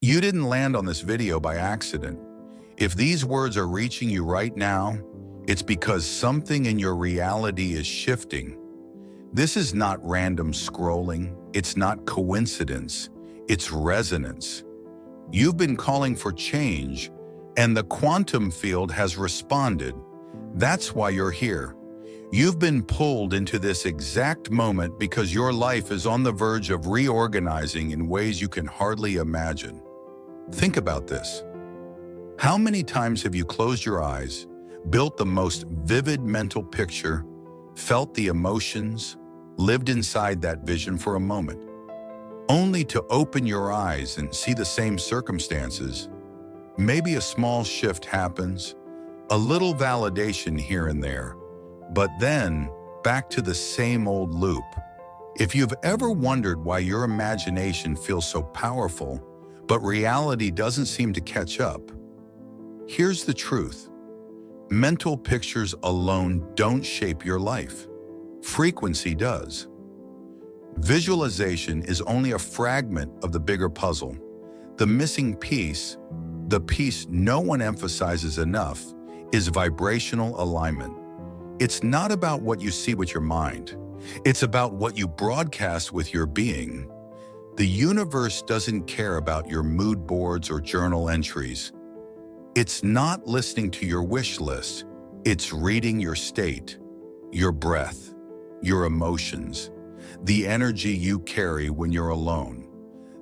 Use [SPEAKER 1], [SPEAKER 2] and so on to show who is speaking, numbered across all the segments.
[SPEAKER 1] You didn't land on this video by accident. If these words are reaching you right now, it's because something in your reality is shifting. This is not random scrolling. It's not coincidence. It's resonance. You've been calling for change, and the quantum field has responded. That's why you're here. You've been pulled into this exact moment because your life is on the verge of reorganizing in ways you can hardly imagine. Think about this. How many times have you closed your eyes, built the most vivid mental picture, felt the emotions, lived inside that vision for a moment, only to open your eyes and see the same circumstances? Maybe a small shift happens, a little validation here and there, but then back to the same old loop. If you've ever wondered why your imagination feels so powerful, but reality doesn't seem to catch up, here's the truth. Mental pictures alone don't shape your life. Frequency does. Visualization is only a fragment of the bigger puzzle. The missing piece, the piece no one emphasizes enough, is vibrational alignment. It's not about what you see with your mind. It's about what you broadcast with your being. The universe doesn't care about your mood boards or journal entries. It's not listening to your wish list. It's reading your state, your breath, your emotions, the energy you carry when you're alone.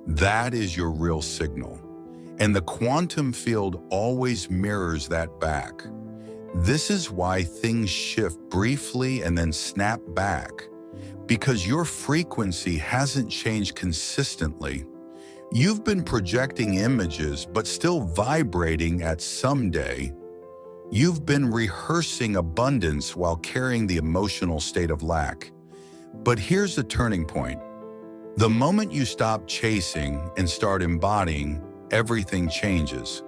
[SPEAKER 1] That is your real signal. And the quantum field always mirrors that back. This is why things shift briefly and then snap back, because your frequency hasn't changed consistently. You've been projecting images but still vibrating at someday. You've been rehearsing abundance while carrying the emotional state of lack. But here's the turning point. The moment you stop chasing and start embodying, everything changes.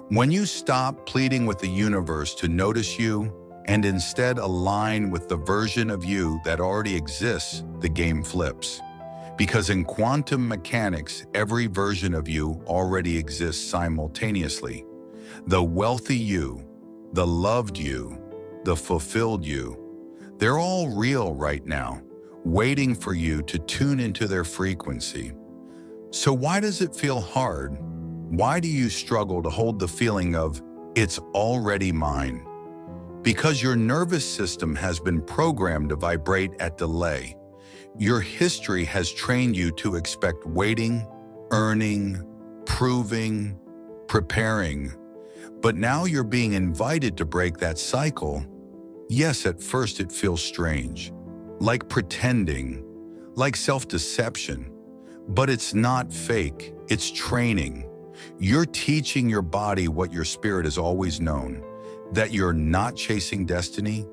[SPEAKER 1] When you stop pleading with the universe to notice you and instead align with the version of you that already exists, the game flips. Because in quantum mechanics, every version of you already exists simultaneously. The wealthy you, the loved you, the fulfilled you, they're all real right now, waiting for you to tune into their frequency. So why does it feel hard? Why do you struggle to hold the feeling of, it's already mine? Because your nervous system has been programmed to vibrate at delay. Your history has trained you to expect waiting, earning, proving, preparing. But now you're being invited to break that cycle. Yes, at first it feels strange, like pretending, like self-deception. But it's not fake, it's training. You're teaching your body what your spirit has always known, that you're not chasing destiny,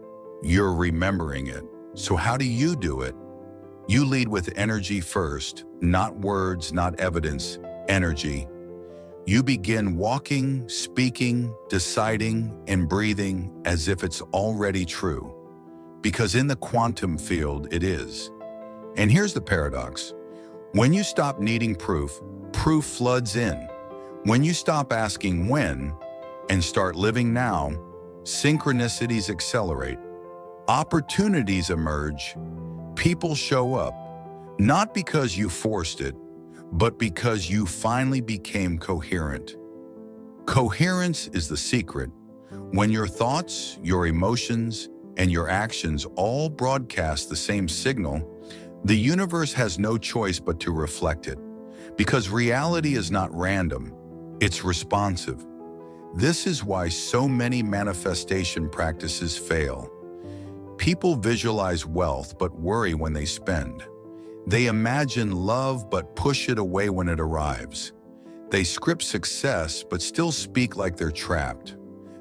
[SPEAKER 1] you're remembering it. So how do you do it? You lead with energy first, not words, not evidence, energy. You begin walking, speaking, deciding, and breathing as if it's already true. Because in the quantum field, it is. And here's the paradox. When you stop needing proof, proof floods in. When you stop asking when and start living now, synchronicities accelerate. Opportunities emerge. People show up, not because you forced it, but because you finally became coherent. Coherence is the secret. When your thoughts, your emotions, and your actions all broadcast the same signal, the universe has no choice but to reflect it. Because reality is not random, it's responsive. This is why so many manifestation practices fail. People visualize wealth but worry when they spend. They imagine love but push it away when it arrives. They script success but still speak like they're trapped.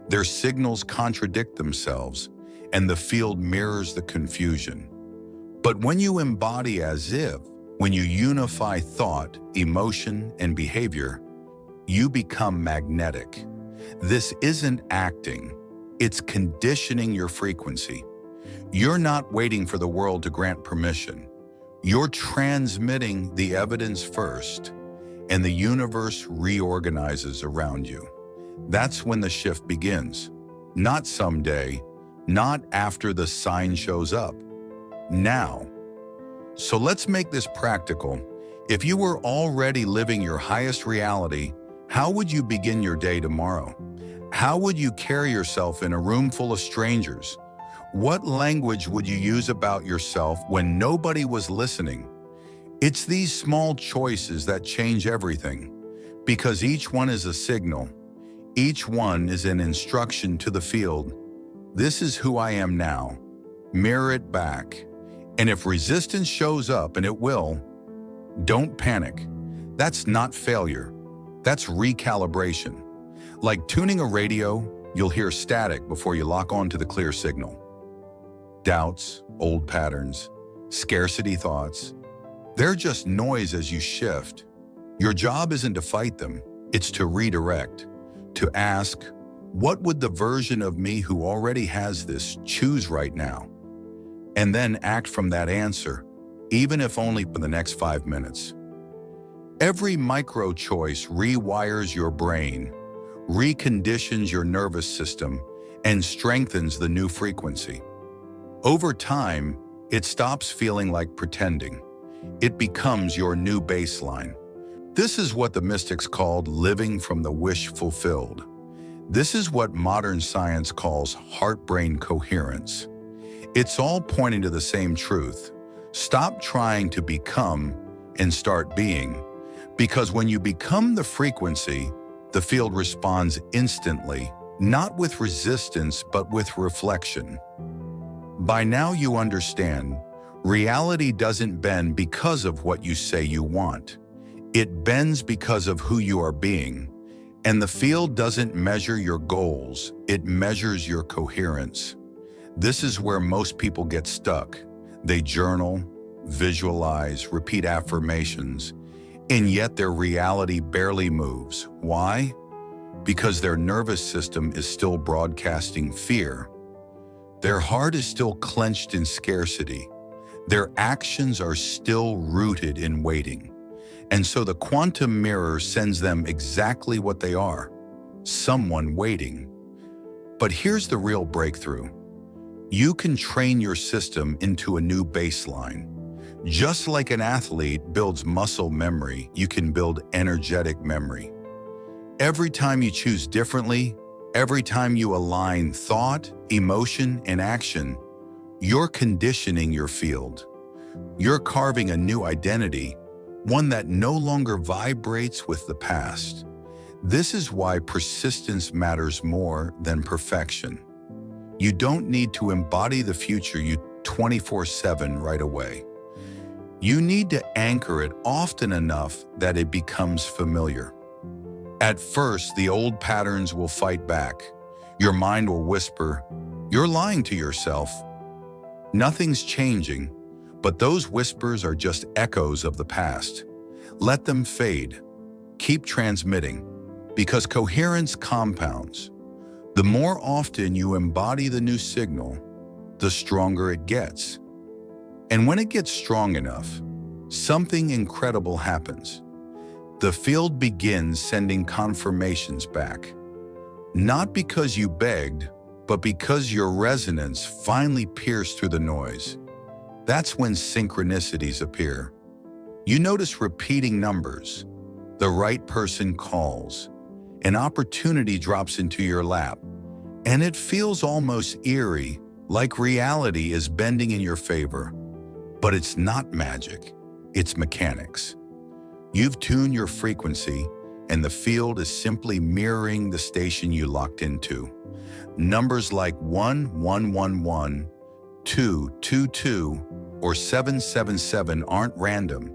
[SPEAKER 1] Their signals contradict themselves, and the field mirrors the confusion. But when you embody as if, when you unify thought, emotion, and behavior, you become magnetic. This isn't acting, it's conditioning your frequency. You're not waiting for the world to grant permission. You're transmitting the evidence first. and the universe reorganizes around you. That's when the shift begins. Not someday, not after the sign shows up. Now. So let's make this practical. If you were already living your highest reality, how would you begin your day tomorrow? How would you carry yourself in a room full of strangers? What language would you use about yourself when nobody was listening? It's these small choices that change everything, because each one is a signal. Each one is an instruction to the field. This is who I am now. Mirror it back. And if resistance shows up, and it will, don't panic. That's not failure. That's recalibration. Like tuning a radio, you'll hear static before you lock on to the clear signal. Doubts, old patterns, scarcity thoughts, they're just noise as you shift. Your job isn't to fight them, it's to redirect, to ask, what would the version of me who already has this choose right now? And then act from that answer, even if only for the next 5 minutes. Every micro choice rewires your brain, reconditions your nervous system, and strengthens the new frequency. Over time, it stops feeling like pretending. It becomes your new baseline. This is what the mystics called living from the wish fulfilled. This is what modern science calls heart-brain coherence. It's all pointing to the same truth. Stop trying to become and start being. Because when you become the frequency, the field responds instantly, not with resistance, but with reflection. By now you understand, reality doesn't bend because of what you say you want. It bends because of who you are being. And the field doesn't measure your goals, it measures your coherence. This is where most people get stuck. They journal, visualize, repeat affirmations, and yet their reality barely moves. Why? Because their nervous system is still broadcasting fear. Their heart is still clenched in scarcity. Their actions are still rooted in waiting. And so the quantum mirror sends them exactly what they are, someone waiting. But here's the real breakthrough. You can train your system into a new baseline. Just like an athlete builds muscle memory, you can build energetic memory. Every time you choose differently, every time you align thought, emotion, and action, you're conditioning your field. You're carving a new identity, one that no longer vibrates with the past. This is why persistence matters more than perfection. You don't need to embody the future you 24/7 right away. You need to anchor it often enough that it becomes familiar. At first, the old patterns will fight back. Your mind will whisper, "You're lying to yourself." Nothing's changing, but those whispers are just echoes of the past. Let them fade. Keep transmitting, because coherence compounds. The more often you embody the new signal, the stronger it gets. And when it gets strong enough, something incredible happens. The field begins sending confirmations back. Not because you begged, but because your resonance finally pierced through the noise. That's when synchronicities appear. You notice repeating numbers. The right person calls. An opportunity drops into your lap. And it feels almost eerie, like reality is bending in your favor. But it's not magic, it's mechanics. You've tuned your frequency, and the field is simply mirroring the station you locked into. Numbers like 1111, 222, or 777 aren't random.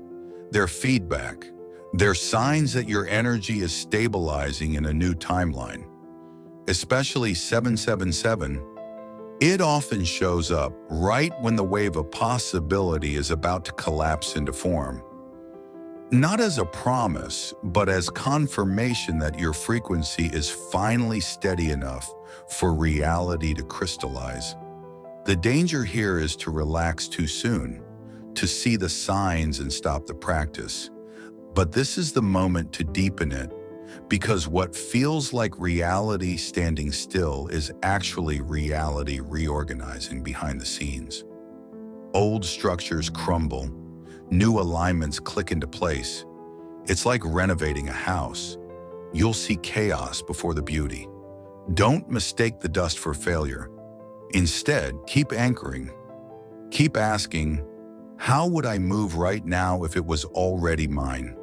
[SPEAKER 1] They're feedback. They're signs that your energy is stabilizing in a new timeline. Especially 777, it often shows up right when the wave of possibility is about to collapse into form. Not as a promise, but as confirmation that your frequency is finally steady enough for reality to crystallize. The danger here is to relax too soon, to see the signs and stop the practice. But this is the moment to deepen it, because what feels like reality standing still is actually reality reorganizing behind the scenes. Old structures crumble, new alignments click into place. It's like renovating a house. You'll see chaos before the beauty. Don't mistake the dust for failure. Instead, keep anchoring. Keep asking, how would I move right now if it was already mine?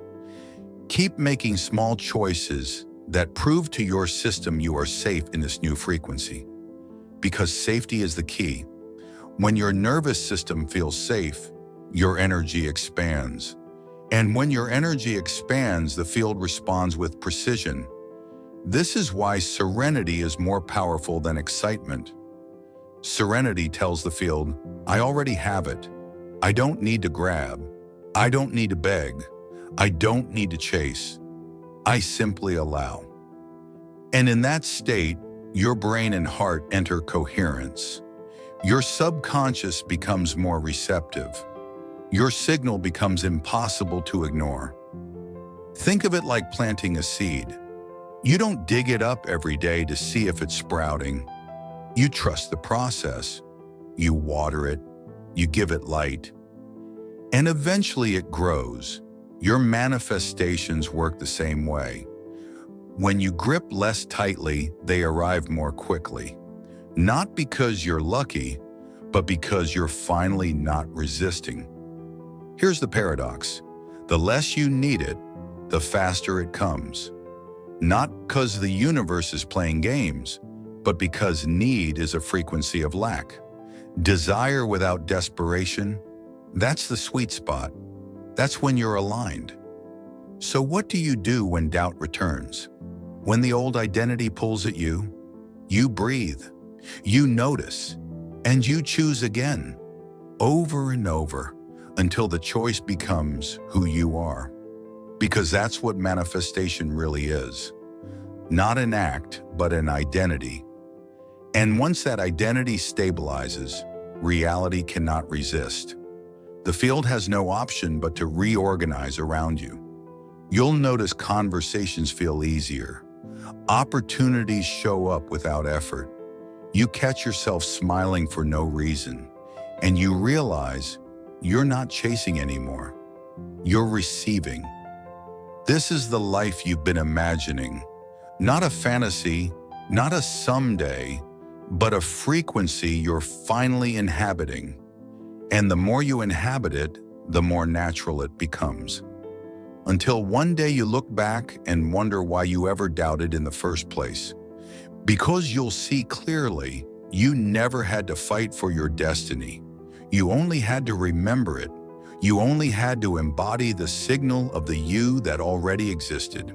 [SPEAKER 1] Keep making small choices that prove to your system you are safe in this new frequency. Because safety is the key. When your nervous system feels safe, your energy expands. And when your energy expands, the field responds with precision. This is why serenity is more powerful than excitement. Serenity tells the field, I already have it. I don't need to grab. I don't need to beg. I don't need to chase. I simply allow. And in that state, your brain and heart enter coherence. Your subconscious becomes more receptive. Your signal becomes impossible to ignore. Think of it like planting a seed. You don't dig it up every day to see if it's sprouting. You trust the process. You water it. You give it light. And eventually it grows. Your manifestations work the same way. When you grip less tightly, they arrive more quickly. Not because you're lucky, but because you're finally not resisting. Here's the paradox. The less you need it, the faster it comes. Not because the universe is playing games, but because need is a frequency of lack. Desire without desperation, that's the sweet spot. That's when you're aligned. So what do you do when doubt returns? When the old identity pulls at you, you breathe, you notice, and you choose again, over and over, until the choice becomes who you are. Because that's what manifestation really is. Not an act, but an identity. And once that identity stabilizes, reality cannot resist. The field has no option but to reorganize around you. You'll notice conversations feel easier. Opportunities show up without effort. You catch yourself smiling for no reason, and you realize you're not chasing anymore. You're receiving. This is the life you've been imagining. Not a fantasy, not a someday, but a frequency you're finally inhabiting. And the more you inhabit it, the more natural it becomes. Until one day you look back and wonder why you ever doubted in the first place. Because you'll see clearly, you never had to fight for your destiny. You only had to remember it. You only had to embody the signal of the you that already existed.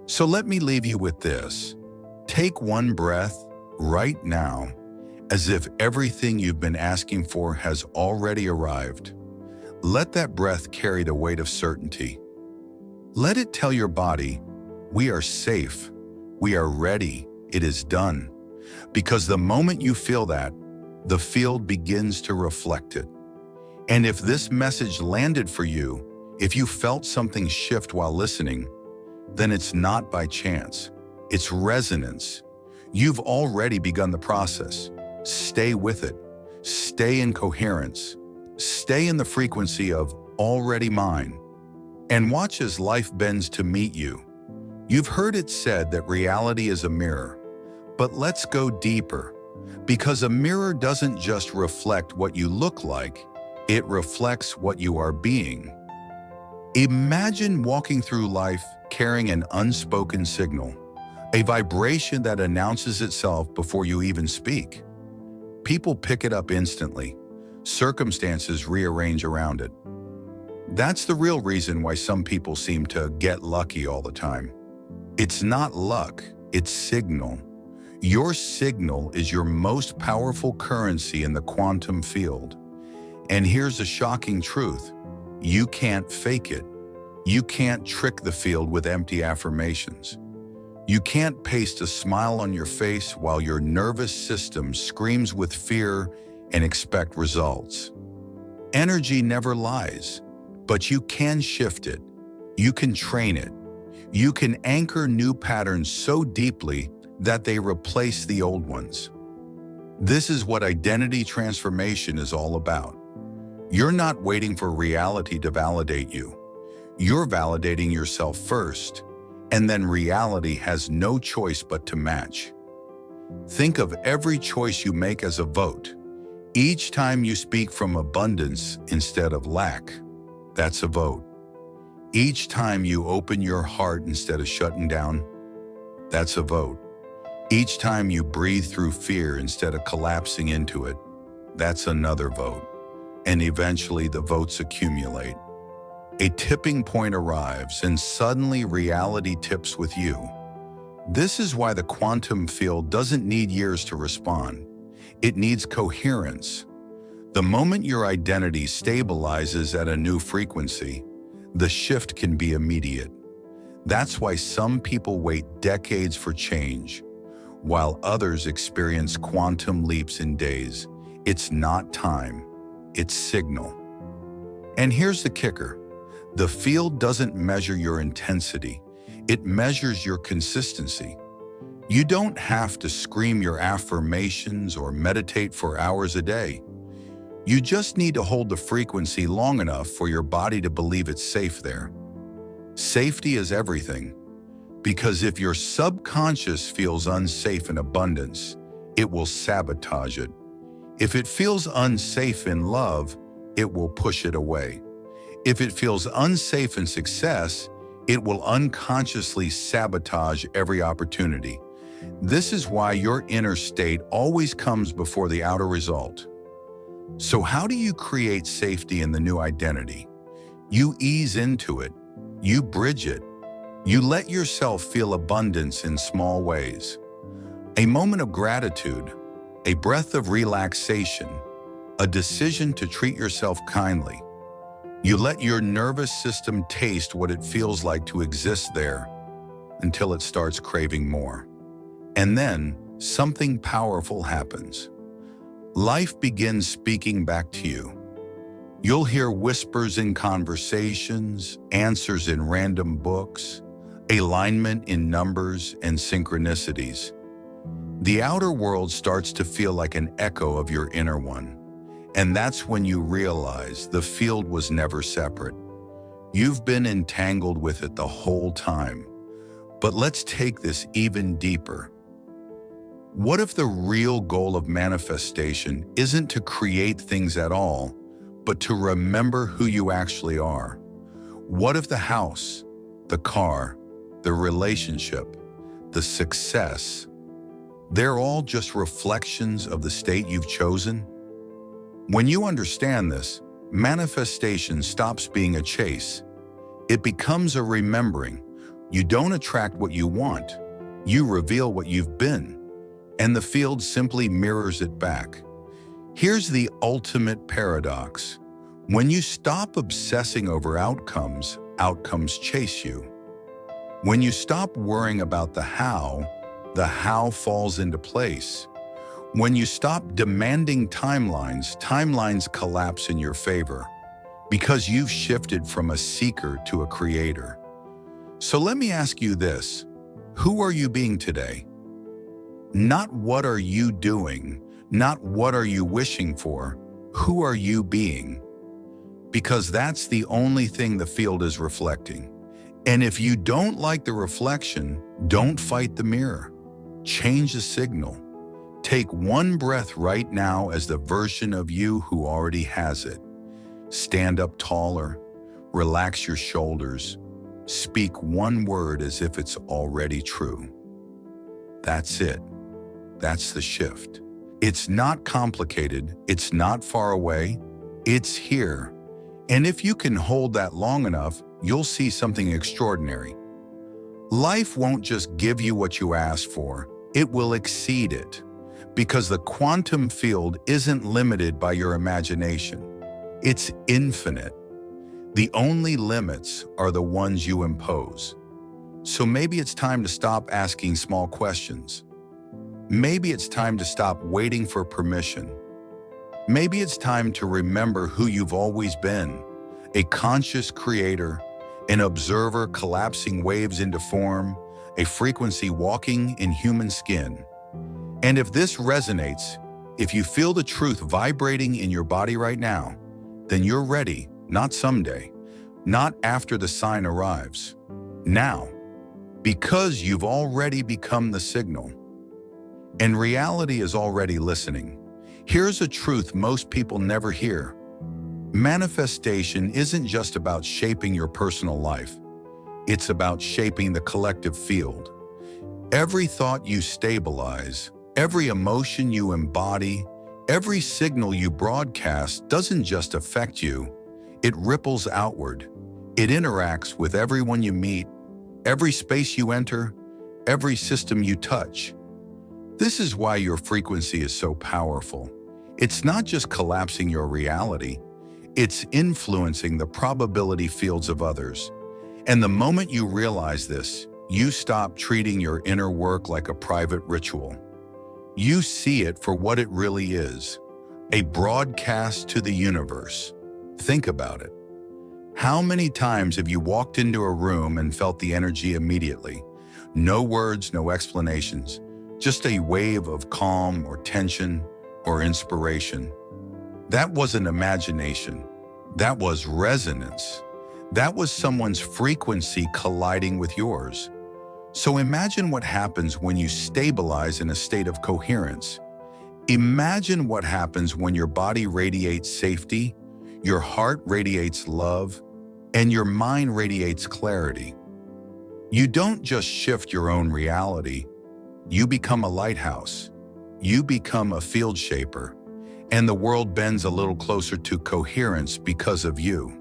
[SPEAKER 1] So let me leave you with this. Take one breath right now, as if everything you've been asking for has already arrived. Let that breath carry the weight of certainty. Let it tell your body, we are safe, we are ready, it is done. Because the moment you feel that, the field begins to reflect it. And if this message landed for you, if you felt something shift while listening, then it's not by chance, it's resonance. You've already begun the process. Stay with it. Stay in coherence. Stay in the frequency of already mine. And watch as life bends to meet you. You've heard it said that reality is a mirror. But let's go deeper. Because a mirror doesn't just reflect what you look like, it reflects what you are being. Imagine walking through life carrying an unspoken signal, a vibration that announces itself before you even speak. People pick it up instantly. Circumstances rearrange around it. That's the real reason why some people seem to get lucky all the time. It's not luck, it's signal. Your signal is your most powerful currency in the quantum field. And here's a shocking truth. You can't fake it. You can't trick the field with empty affirmations. You can't paste a smile on your face while your nervous system screams with fear and expect results. Energy never lies, but you can shift it. You can train it. You can anchor new patterns so deeply that they replace the old ones. This is what identity transformation is all about. You're not waiting for reality to validate you. You're validating yourself first, and then reality has no choice but to match. Think of every choice you make as a vote. Each time you speak from abundance instead of lack, that's a vote. Each time you open your heart instead of shutting down, that's a vote. Each time you breathe through fear instead of collapsing into it, that's another vote. And eventually the votes accumulate. A tipping point arrives and suddenly reality tips with you. This is why the quantum field doesn't need years to respond. It needs coherence. The moment your identity stabilizes at a new frequency, the shift can be immediate. That's why some people wait decades for change, while others experience quantum leaps in days. It's not time, it's signal. And here's the kicker. The field doesn't measure your intensity, it measures your consistency. You don't have to scream your affirmations or meditate for hours a day. You just need to hold the frequency long enough for your body to believe it's safe there. Safety is everything, because if your subconscious feels unsafe in abundance, it will sabotage it. If it feels unsafe in love, it will push it away. If it feels unsafe in success, it will unconsciously sabotage every opportunity. This is why your inner state always comes before the outer result. So how do you create safety in the new identity? You ease into it. You bridge it. You let yourself feel abundance in small ways. A moment of gratitude, a breath of relaxation, a decision to treat yourself kindly. You let your nervous system taste what it feels like to exist there until it starts craving more. And then something powerful happens. Life begins speaking back to you. You'll hear whispers in conversations, answers in random books, alignment in numbers and synchronicities. The outer world starts to feel like an echo of your inner one. And that's when you realize the field was never separate. You've been entangled with it the whole time. But let's take this even deeper. What if the real goal of manifestation isn't to create things at all, but to remember who you actually are? What if the house, the car, the relationship, the success, they're all just reflections of the state you've chosen? When you understand this, manifestation stops being a chase. It becomes a remembering. You don't attract what you want. You reveal what you've been. And the field simply mirrors it back. Here's the ultimate paradox. When you stop obsessing over outcomes, outcomes chase you. When you stop worrying about the how falls into place. When you stop demanding timelines, timelines collapse in your favor because you've shifted from a seeker to a creator. So let me ask you this. Who are you being today? Not what are you doing, not what are you wishing for. Who are you being? Because that's the only thing the field is reflecting. And if you don't like the reflection, don't fight the mirror. Change the signal. Take one breath right now as the version of you who already has it. Stand up taller, relax your shoulders, speak one word as if it's already true. That's it. That's the shift. It's not complicated, it's not far away, it's here. And if you can hold that long enough, you'll see something extraordinary. Life won't just give you what you ask for, it will exceed it. Because the quantum field isn't limited by your imagination. It's infinite. The only limits are the ones you impose. So maybe it's time to stop asking small questions. Maybe it's time to stop waiting for permission. Maybe it's time to remember who you've always been, a conscious creator, an observer collapsing waves into form, a frequency walking in human skin. And if this resonates, if you feel the truth vibrating in your body right now, then you're ready, not someday, not after the sign arrives. Now, because you've already become the signal. And reality is already listening. Here's a truth most people never hear. Manifestation isn't just about shaping your personal life. It's about shaping the collective field. Every thought you stabilize, every emotion you embody, every signal you broadcast doesn't just affect you. It ripples outward. It interacts with everyone you meet, every space you enter, every system you touch. This is why your frequency is so powerful. It's not just collapsing your reality, it's influencing the probability fields of others. And the moment you realize this, you stop treating your inner work like a private ritual. You see it for what it really is, a broadcast to the universe. Think about it. How many times have you walked into a room and felt the energy immediately? No words, no explanations, just a wave of calm or tension or inspiration. That wasn't imagination. That was resonance. That was someone's frequency colliding with yours. So imagine what happens when you stabilize in a state of coherence. Imagine what happens when your body radiates safety, your heart radiates love, and your mind radiates clarity. You don't just shift your own reality. You become a lighthouse. You become a field shaper. And the world bends a little closer to coherence because of you.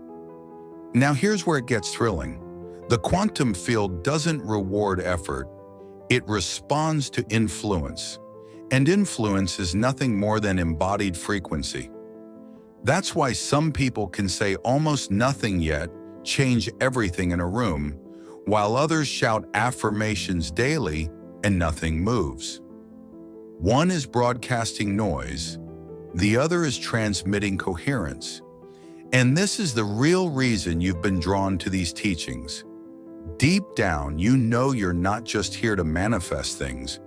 [SPEAKER 1] Now here's where it gets thrilling. The quantum field doesn't reward effort. It responds to influence. And influence is nothing more than embodied frequency. That's why some people can say almost nothing yet change everything in a room, while others shout affirmations daily and nothing moves. One is broadcasting noise, the other is transmitting coherence. And this is the real reason you've been drawn to these teachings. Deep down, you know you're not just here to manifest things.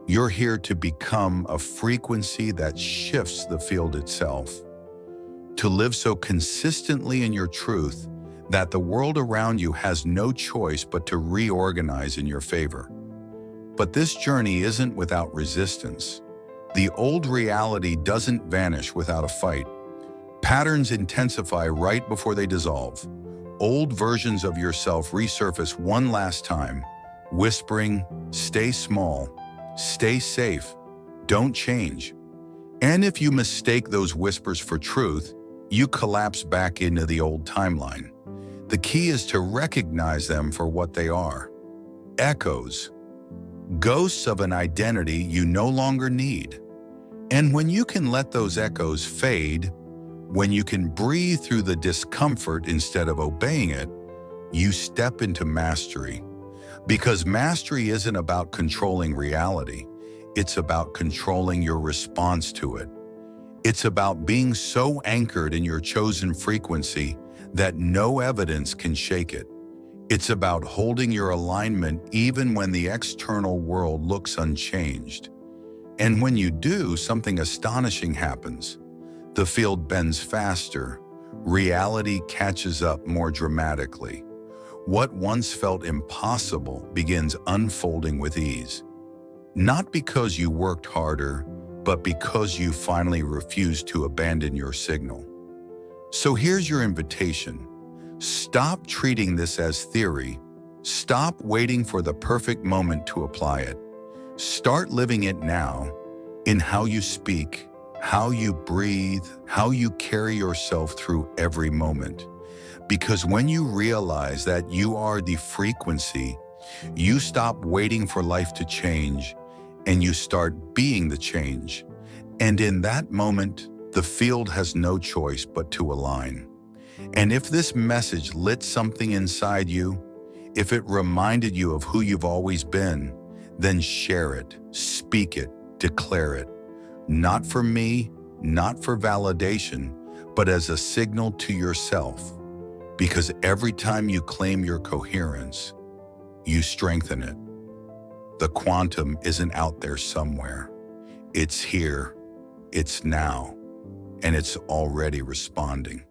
[SPEAKER 1] You're here to become a frequency that shifts the field itself. To live so consistently in your truth that the world around you has no choice but to reorganize in your favor. But this journey isn't without resistance. The old reality doesn't vanish without a fight. Patterns intensify right before they dissolve. Old versions of yourself resurface one last time, whispering, "Stay small, stay safe, don't change." And if you mistake those whispers for truth, you collapse back into the old timeline. The key is to recognize them for what they are. Echoes. Ghosts of an identity you no longer need. And when you can let those echoes fade, when you can breathe through the discomfort instead of obeying it, you step into mastery. Because mastery isn't about controlling reality. It's about controlling your response to it. It's about being so anchored in your chosen frequency that no evidence can shake it. It's about holding your alignment even when the external world looks unchanged. And when you do, something astonishing happens. The field bends faster. Reality catches up more dramatically. What once felt impossible begins unfolding with ease. Not because you worked harder, but because you finally refused to abandon your signal. So here's your invitation. Stop treating this as theory. Stop waiting for the perfect moment to apply it. Start living it now, in how you speak, how you breathe, how you carry yourself through every moment. Because when you realize that you are the frequency, you stop waiting for life to change, and you start being the change. And in that moment, the field has no choice but to align. And if this message lit something inside you, if it reminded you of who you've always been, then share it, speak it, declare it. Not for me, not for validation, but as a signal to yourself. Because every time you claim your coherence, you strengthen it. The quantum isn't out there somewhere. It's here, it's now, and it's already responding.